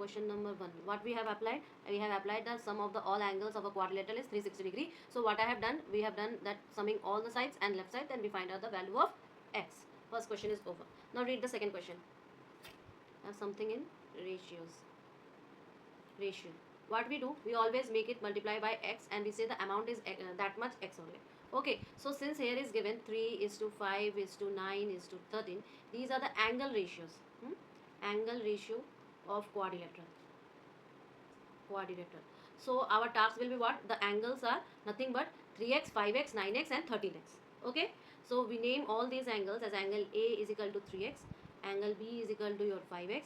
question number 1. What we have applied? We have applied the sum of the all angles of a quadrilateral is 360 degree. So what I have done? We have done that summing all the sides and left side, then we find out the value of x. First question is over. Now read the second question. Something in ratios. Ratio. What we do? We always make it multiply by x and we say the amount is that much x only. Okay, so since here is given 3:5:9:13, these are the angle ratios. Angle ratio of quadrilateral. So our task will be what? The angles are nothing but 3x, 5x, 9x and 13x. Okay, so we name all these angles as angle A is equal to 3x, angle B is equal to your 5x,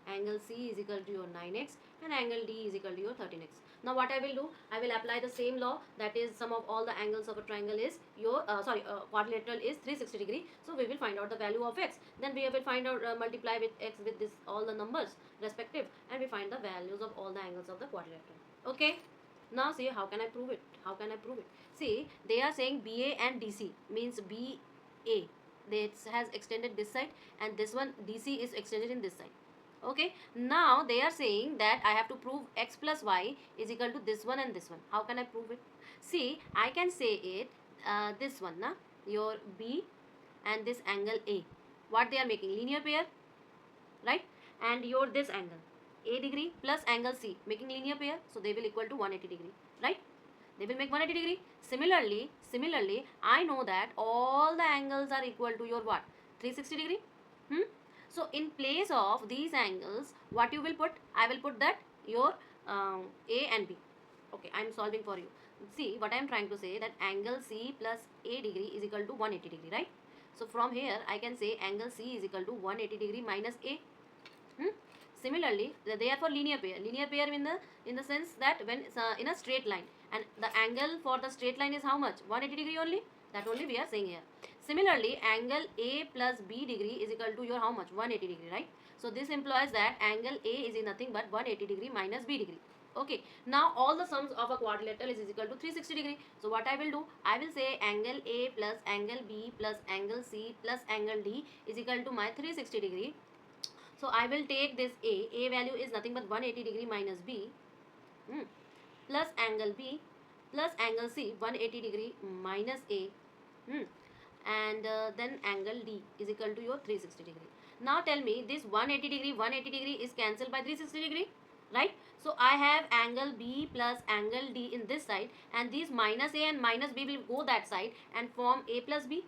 angle C is equal to your 9x and angle D is equal to your 13x. Now what I will do? I will apply the same law, that is sum of all the angles of a triangle is your quadrilateral is 360 degree. So we will find out the value of x. Then we will find out multiply with x with this all the numbers respective, and we find the values of all the angles of the quadrilateral. Okay. Now see, how can I prove it? See, they are saying BA and DC means BA. This has extended this side and this one DC is extended in this side. Okay, now they are saying that I have to prove x plus y is equal to this one and this one. How can I prove it? See, I can say it this one, na, your B and this angle A. What they are making? Linear pair, right? And your this angle A degree plus angle C making linear pair, so they will equal to 180 degree, right? They will make 180 degree. Similarly, I know that all the angles are equal to your what? 360 degree. So in place of these angles, what you will put? I will put that your A and B. Okay, I am solving for you. See what I am trying to say, that angle C plus A degree is equal to 180 degree, right? So from here I can say angle C is equal to 180 degree minus A. Similarly, they are for linear pair. Linear pair in the sense that when in a straight line, and the angle for the straight line is how much? 180 degree only. That only we are saying here. Similarly, angle A plus B degree is equal to your how much? 180 degree, right? So this implies that angle A is nothing but 180 degree minus B degree. Okay, now all the sums of a quadrilateral is equal to 360 degree. So what I will do? I will say angle A plus angle B plus angle C plus angle D is equal to my 360 degree. So I will take this A value is nothing but 180 degree minus B plus angle B plus angle C 180 degree minus A and then angle D is equal to your 360 degree. Now tell me, this 180 degree is cancelled by 360 degree, right? So I have angle B plus angle D in this side, and these minus A and minus B will go that side and form A plus B,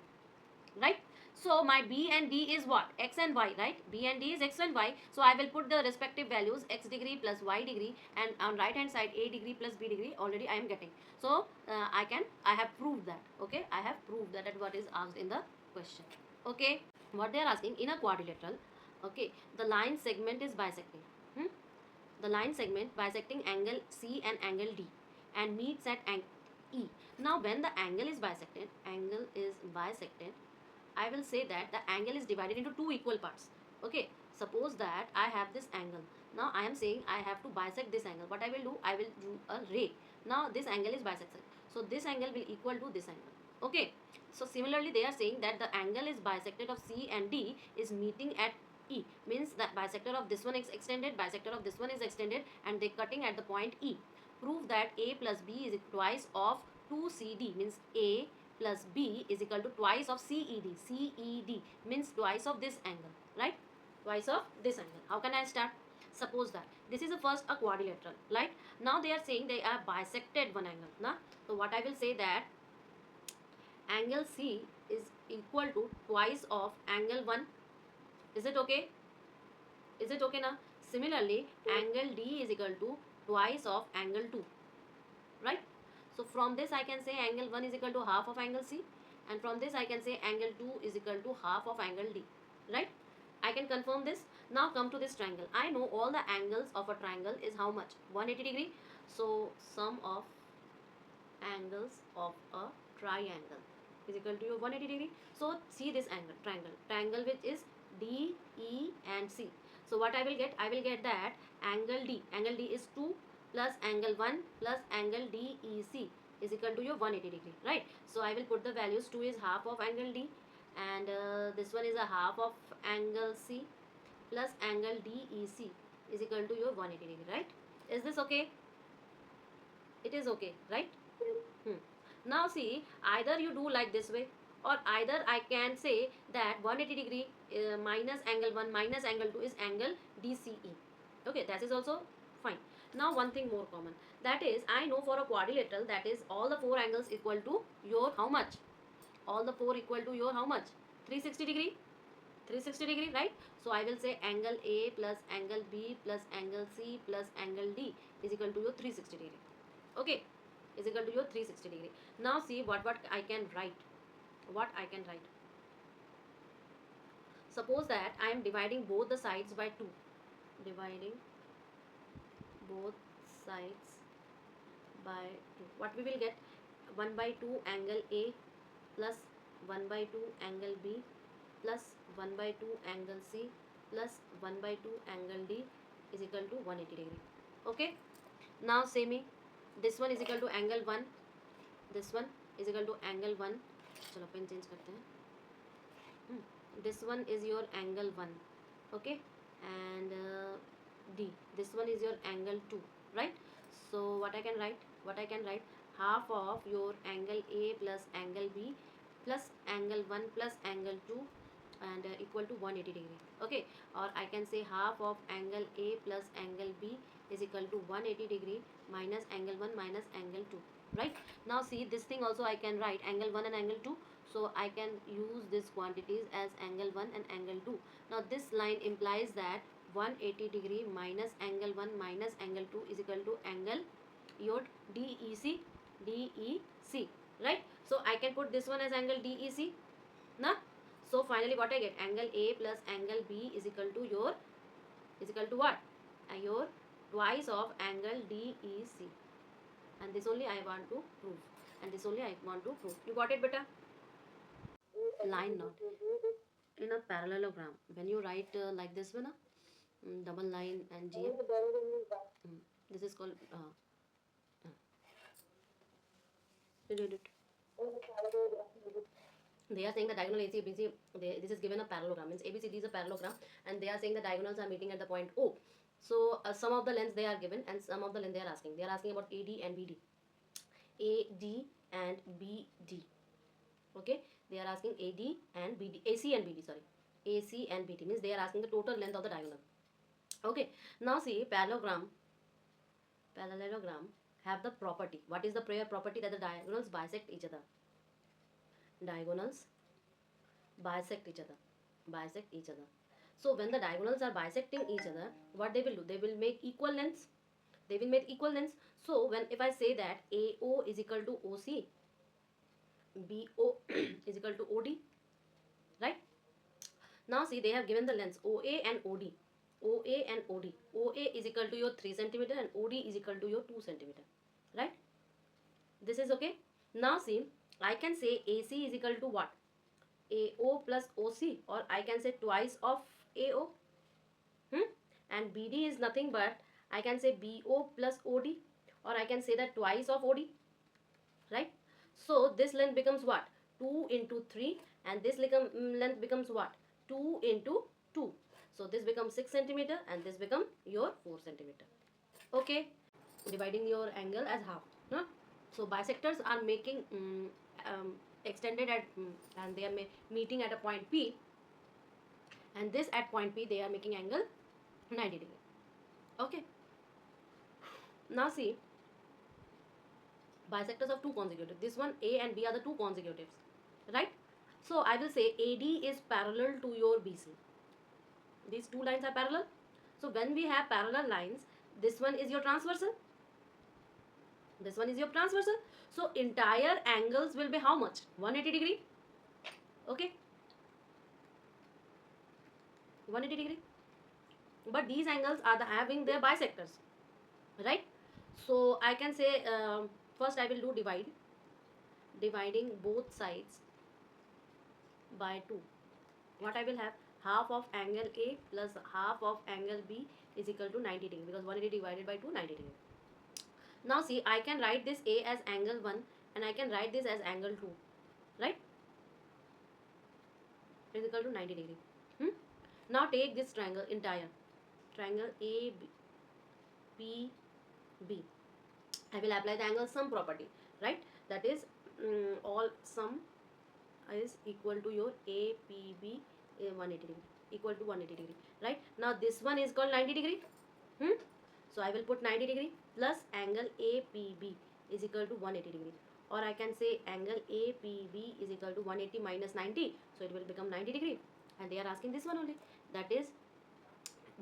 right? So my B and D is what? X and Y, right? B and D is X and Y. So I will put the respective values X degree plus Y degree, and on right hand side A degree plus B degree already I am getting. So I have proved that. Okay, I have proved that what is asked in the question. Okay, what they are asking in a quadrilateral. Okay, the line segment is bisecting. The line segment bisecting angle C and angle D and meets at angle E. Now when the angle is bisected, I will say that the angle is divided into two equal parts. Okay, suppose that I have this angle. Now I am saying I have to bisect this angle. What I will do? I will do a ray. Now this angle is bisected. So this angle will equal to this angle. Okay, so similarly they are saying that the angle is bisected of C and D is meeting at E. Means that bisector of this one is extended, bisector of this one is extended, and they cutting at the point E. Prove that A plus B is twice of 2CD, means A plus B is equal to twice of CED. CED means twice of this angle, right? Twice of this angle. How can I start? Suppose that this is first a quadrilateral, right? Now they are saying they are bisected one angle. Nah? So what I will say that angle C is equal to twice of angle 1. Is it okay? Is it okay now? Similarly, angle D is equal to twice of angle 2, right? So from this I can say angle 1 is equal to half of angle C, and from this I can say angle 2 is equal to half of angle D, right? I can confirm this. Now come to this triangle. I know all the angles of a triangle is how much? 180 degree. So sum of angles of a triangle is equal to your 180 degree. So see this angle, triangle which is D, E and C. So what I will get? I will get that angle D is 2 plus angle 1 plus angle DEC is equal to your 180 degree, right? So I will put the values. 2 is half of angle D, and this one is a half of angle C plus angle DEC is equal to your 180 degree, right? Is this okay? It is okay, right? Hmm. Now see, either you do like this way, or either I can say that 180 degree minus angle 1 minus angle 2 is angle DCE. Okay, that is also fine. Now one thing more common, that is I know for a quadrilateral, that is all the four angles equal to your how much? All the four equal to your how much? 360 degree. 360 degree, right? So I will say angle A plus angle B plus angle C plus angle D is equal to your 360 degree. Okay, is equal to your 360 degree. Now see what I can write. What I can write. Suppose that I am dividing both the sides by 2. Dividing both sides by 2. What we will get? 1 by 2 angle A plus 1 by 2 angle B plus 1 by 2 angle C plus 1 by 2 angle D is equal to 180 degree. Okay. Now say me, this one is equal to angle 1, this one is equal to angle 1. चलो pen change करते हैं. This one is your angle 1, okay, and D, this one is your angle 2, right? So what I can write? Half of your angle A plus angle B plus angle 1 plus angle 2 and equal to 180 degree. Okay, or I can say half of angle A plus angle B is equal to 180 degree minus angle 1 minus angle 2, right? Now see, this thing also I can write angle 1 and angle 2, so I can use these quantities as angle 1 and angle 2. Now this line implies that 180 degree minus angle 1 minus angle 2 is equal to angle your DEC, right? So I can put this one as angle DEC, na? So finally what I get? Angle A plus angle B is equal to your, is equal to what? Your twice of angle DEC. And this only I want to prove. And this only I want to prove. You got it, beta? Line knot. In a parallelogram, when you write like this one, double line and GM, this is called they are saying the diagonal AC, BC, this is given a parallelogram, means ABCD is a parallelogram, and they are saying the diagonals are meeting at the point O. So some of the lengths they are given, and some of the length they are asking. They are asking about AD and BD. AD and BD. Okay, they are asking AD and BD, AC and BD, sorry. AC and BD means they are asking the total length of the diagonal. Okay, now see, parallelogram have the property. What is the prayer property? That the diagonals bisect each other. Diagonals bisect each other. So when the diagonals are bisecting each other, what they will do? They will make equal lengths. So when, if I say that AO is equal to OC, BO is equal to OD, right? Now see, they have given the lengths OA and OD. OA is equal to your 3 cm and OD is equal to your 2 cm, right? This is okay. Now see, I can say AC is equal to what? AO plus OC, or I can say twice of AO. And BD is nothing but I can say BO plus OD, or I can say that twice of OD, right? So this length becomes what? 2 into 3, and this length becomes what? 2 into 2. So this becomes 6 cm and this becomes your 4 cm. Okay, dividing your angle as half. No? So bisectors are making extended at and they are meeting at a point P, and this at point P they are making angle 90 degree. Okay. Now see, bisectors of two consecutive. This one A and B are the two consecutives, right? So I will say AD is parallel to your BC. These two lines are parallel. So when we have parallel lines, this one is your transversal. This one is your transversal. So entire angles will be how much? 180 degree. Okay. 180 degree. But these angles are having their bisectors, right? So I can say first I will do dividing both sides by 2. What I will have? Half of angle A plus half of angle B is equal to 90 degree, because 180 divided by 2, 90 degree. Now see, I can write this A as angle 1 and I can write this as angle 2, right? Is equal to 90 degree. Now take this triangle entire. triangle ABB, I will apply the angle sum property, right? That is all sum is equal to your APB 180 degree, equal to 180 degree, right? Now this one is called 90 degree. So I will put 90 degree plus angle APB is equal to 180 degree, or I can say angle APB is equal to 180 minus 90, so it will become 90 degree, and they are asking this one only, that is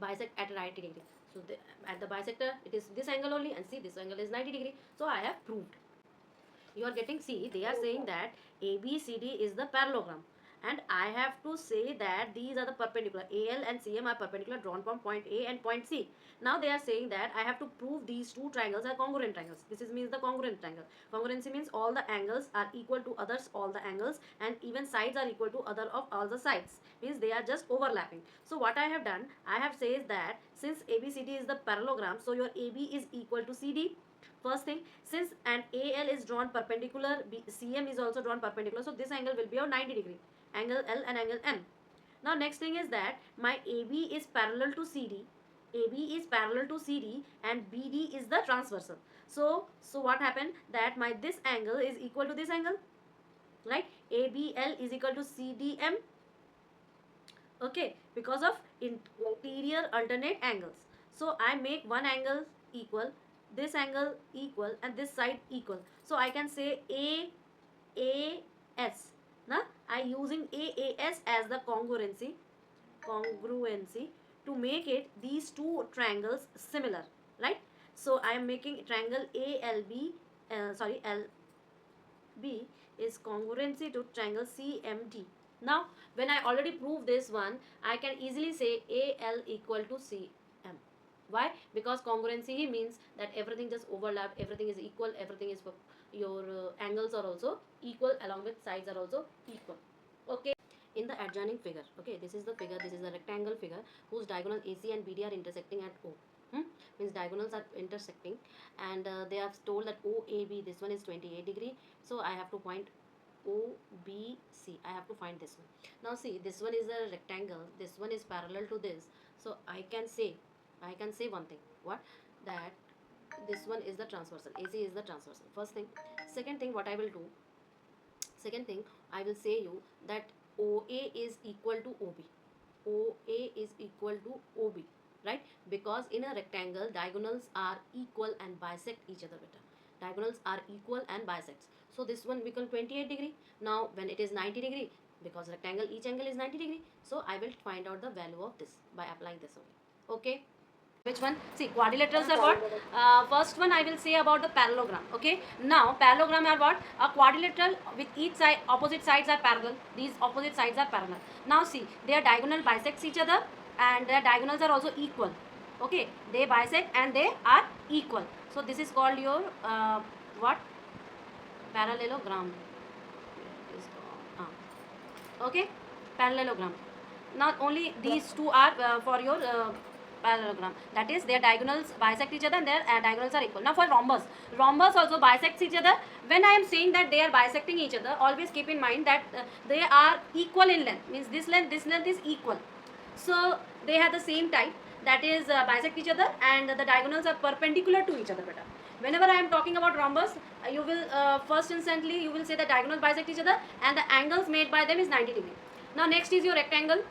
bisect at 90 degree. So at the bisector it is this angle only, and see this angle is 90 degree, so I have proved. You are getting, see they are saying that ABCD is the parallelogram, and I have to say that these are the perpendicular, AL and CM are perpendicular drawn from point A and point C. Now they are saying that I have to prove these two triangles are congruent triangles. This is means the congruent triangle. Congruency means all the angles are equal to others, all the angles, and even sides are equal to other of all the sides, means they are just overlapping. So what I have done, I have says that since ABCD is the parallelogram, so your AB is equal to CD. First thing, since an AL is drawn perpendicular, CM is also drawn perpendicular, so this angle will be of 90 degree, angle L and angle M. Now next thing is that my AB is parallel to CD, AB is parallel to CD, and BD is the transversal. So what happened, that my this angle is equal to this angle, right? ABL is equal to CDM, okay, because of interior alternate angles. So I make one angle equal, this angle equal, and this side equal. So I can say AAS. Now I using AAS as the congruency to make it these two triangles similar, right? So I am making triangle ALB, LB is congruency to triangle CMD. Now when I already proved this one, I can easily say AL equal to CM. Why? Because congruency means that everything just overlap, everything is equal, everything is your angles are also equal, along with sides are also equal. Okay, in the adjoining figure, okay, this is the figure, this is the rectangle figure whose diagonal AC and BD are intersecting at O. Means diagonals are intersecting, and they have told that OAB, this one is 28 degree, so I have to point OBC, I have to find this one. Now see, this one is a rectangle, this one is parallel to this, so I can say one thing, what, that this one is the transversal, AC is the transversal, first thing. Second thing, what I will do, second thing, I will say you that OA is equal to OB, OA is equal to OB, right? Because in a rectangle, diagonals are equal and bisect each other better. Diagonals are equal and bisects. So this one become 28 degree. Now when it is 90 degree, because rectangle, each angle is 90 degree, so I will find out the value of this by applying this only. Okay. Which one? See, quadrilaterals are what? First one I will say about the parallelogram. Okay. Now parallelogram are what? A quadrilateral with each side, opposite sides are parallel. These opposite sides are parallel. Now see, their diagonal bisects each other, and their diagonals are also equal. Okay. They bisect and they are equal. So this is called your what? Parallelogram. Okay. Parallelogram. Not only these two are for your parallelogram, that is their diagonals bisect each other and their diagonals are equal. Now for rhombus also bisects each other. When I am saying that they are bisecting each other, always keep in mind that they are equal in length, means this length is equal, so they have the same type, that is bisect each other, and the diagonals are perpendicular to each other better. Whenever I am talking about rhombus, you will first instantly you will say that diagonals bisect each other and the angles made by them is 90 degree. Now next is your rectangle.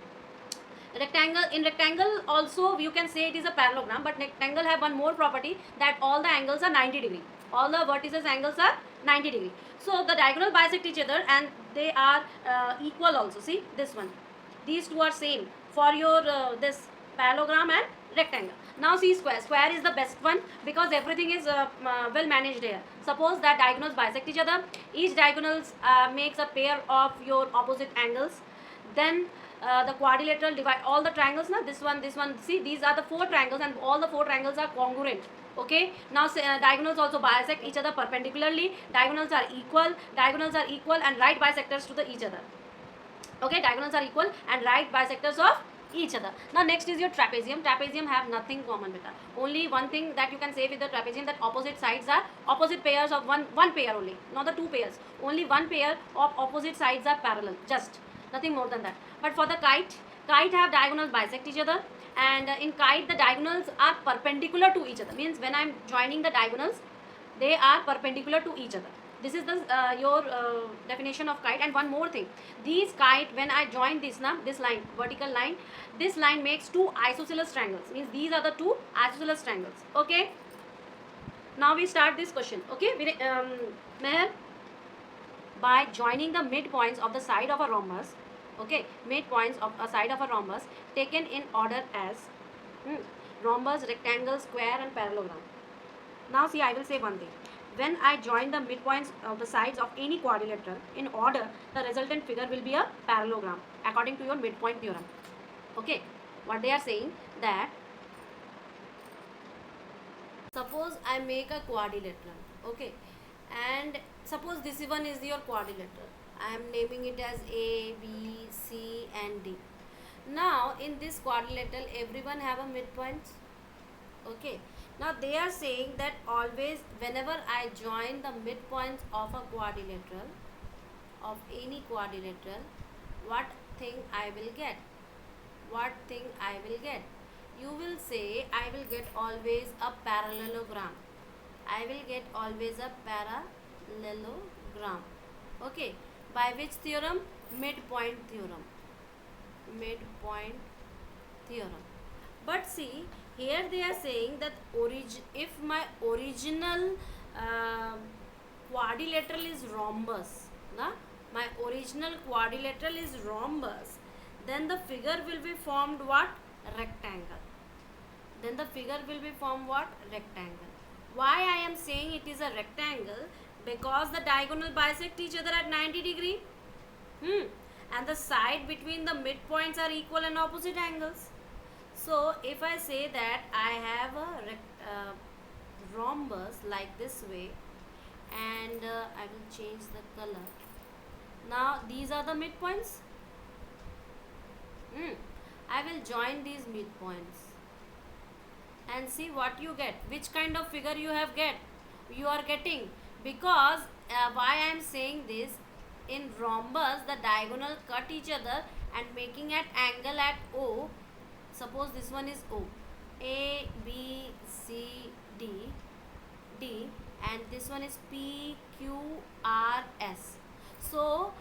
In rectangle also you can say it is a parallelogram, but rectangle have one more property, that all the angles are 90 degree, all the vertices angles are 90 degree. So the diagonal bisect each other and they are equal also. See this one, these two are same for your this parallelogram and rectangle. Now see square is the best one, because everything is well managed here. Suppose that diagonals bisect each other, each diagonals makes a pair of your opposite angles, then the quadrilateral divide all the triangles. Now this one, see these are the four triangles and all the four triangles are congruent. Okay, now diagonals also bisect each other perpendicularly, diagonals are equal and right bisectors to each other. Okay, diagonals are equal and right bisectors of each other. Now next is your trapezium. Trapezium have nothing common with that. Only one thing that you can say with the trapezium, that opposite sides are opposite pairs of one pair only, not the two pairs. Only one pair of opposite sides are parallel, just nothing more than that. But for the kite have diagonals bisect each other And in kite the diagonals are perpendicular to each other, means when I'm joining the diagonals they are perpendicular to each other. This is the your definition of kite. And one more thing, these kite, when I join this this line, vertical line, this line makes two isosceles triangles, means these are the two isosceles triangles. Okay, now we start this question. Okay, Meher, by joining the midpoints of the side of a rhombus, okay, midpoints of a side of a rhombus taken in order as rhombus, rectangle, square and parallelogram. Now see, I will say one thing. When I join the midpoints of the sides of any quadrilateral in order, the resultant figure will be a parallelogram according to your midpoint theorem. Okay, what they are saying, that suppose I make a quadrilateral, okay, and suppose this one is your quadrilateral. I am naming it as A, B, C and D. Now in this quadrilateral everyone have a midpoint. Okay, now they are saying that always whenever I join the midpoints of a quadrilateral, of any quadrilateral, what thing I will get? What thing I will get? You will say I will get always a parallelogram. I will get always a parallelogram. Okay, by which theorem? Midpoint theorem. Midpoint theorem. But see, here they are saying that if my original quadrilateral is rhombus, my original quadrilateral is rhombus, then the figure will be formed what? Rectangle. Then the figure will be formed what? Rectangle. Why I am saying it is a rectangle? Because the diagonal bisect each other at 90 degree. And the side between the midpoints are equal and opposite angles. So if I say that I have a rhombus like this way, and I will change the color. Now these are the midpoints. I will join these midpoints and see what you get, which kind of figure you are getting. Because why I am saying this, in rhombus the diagonal cut each other and making an angle at O. Suppose this one is O, A, B, C, D, and this one is P, Q, R, S. So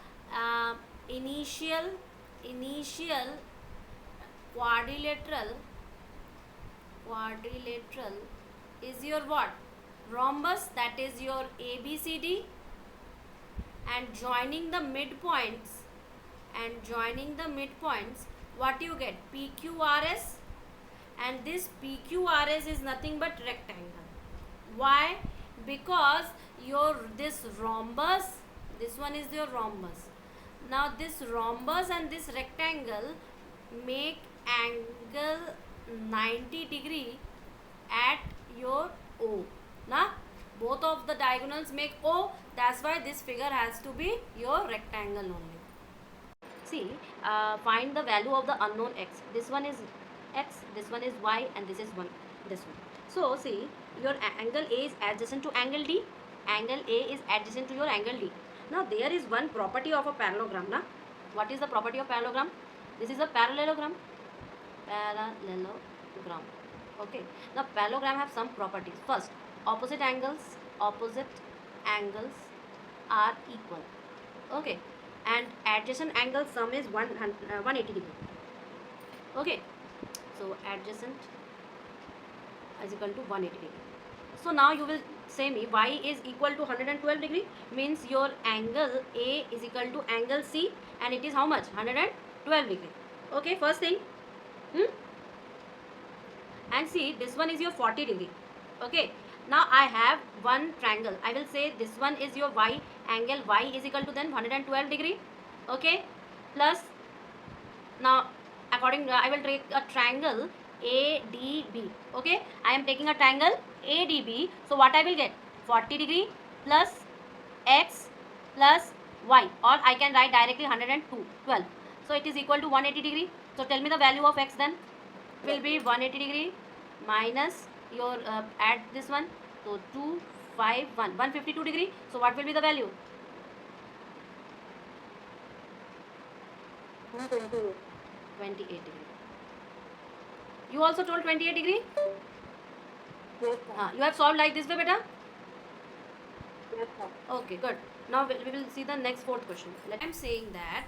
initial quadrilateral is your what? Rhombus, that is your ABCD, and joining the midpoints, what you get? PQRS, and this PQRS is nothing but rectangle. Why? Because this rhombus, this one is your rhombus. Now this rhombus and this rectangle make angle 90 degree at your O. Now both of the diagonals make O. That's why this figure has to be your rectangle only. See, find the value of the unknown x. This one is x, this one is y, and this is this one. So see, your angle A is adjacent to angle D. Angle A is adjacent to your angle D. Now there is one property of a parallelogram. What is the property of parallelogram? This is a parallelogram. Okay. Now parallelogram have some properties. First, opposite angles are equal. Okay. And adjacent angle sum is 180 degree. Okay. So adjacent is equal to 180 degree. So now you will say me y is equal to 112 degree, means your angle A is equal to angle C, and it is how much? 112 degree. Okay, first thing. And see, this one is your 40 degree. Okay, now I have one triangle. I will say this one is your y, angle y is equal to then 112 degree. Okay, plus now according I will take a triangle ADB. Okay, I am taking a triangle ADB. So what I will get? 40 degree plus x plus y, or I can write directly 112. So it is equal to 180 degree. So tell me the value of x then. Will be 180 degree minus your add this one. So 251, 152 degree. So what will be the value? 28 degree. You also told 28 degree? Yes, ma'am. You have solved like this way, beta? Yes, ma'am. Okay, good. Now we will see the next fourth question. I'm saying that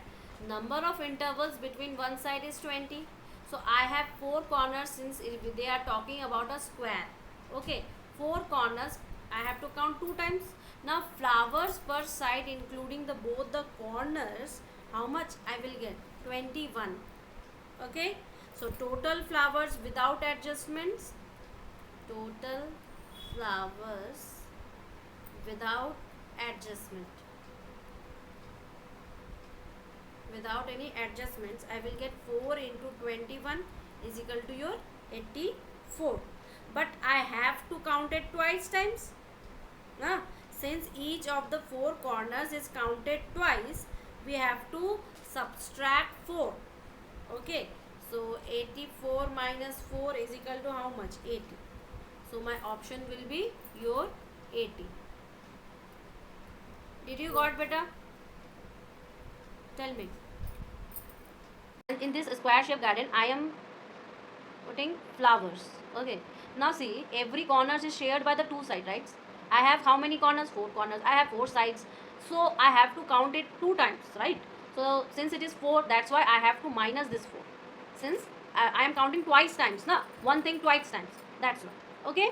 number of intervals between one side is 20. So I have 4 corners since they are talking about a square. Okay, 4 corners. I have to count 2 times. Now flowers per side including the both the corners. How much I will get? 21. Okay. So total flowers without adjustments. Total flowers without adjustment, without any adjustments, I will get 4 into 21 is equal to your 84. But I have to count it twice times. Since each of the 4 corners is counted twice, we have to subtract 4. Okay, so 84 minus 4 is equal to how much? 80. So my option will be your 80. Did you got better? Tell me. And in this square shaped garden, I am putting flowers. Okay. Now see, every corners is shared by the two sides, right? I have how many corners? 4 corners. I have 4 sides. So I have to count it 2 times, right? So since it is 4, that's why I have to minus this 4. Since I am counting twice times, na? One thing twice times. That's why. Okay.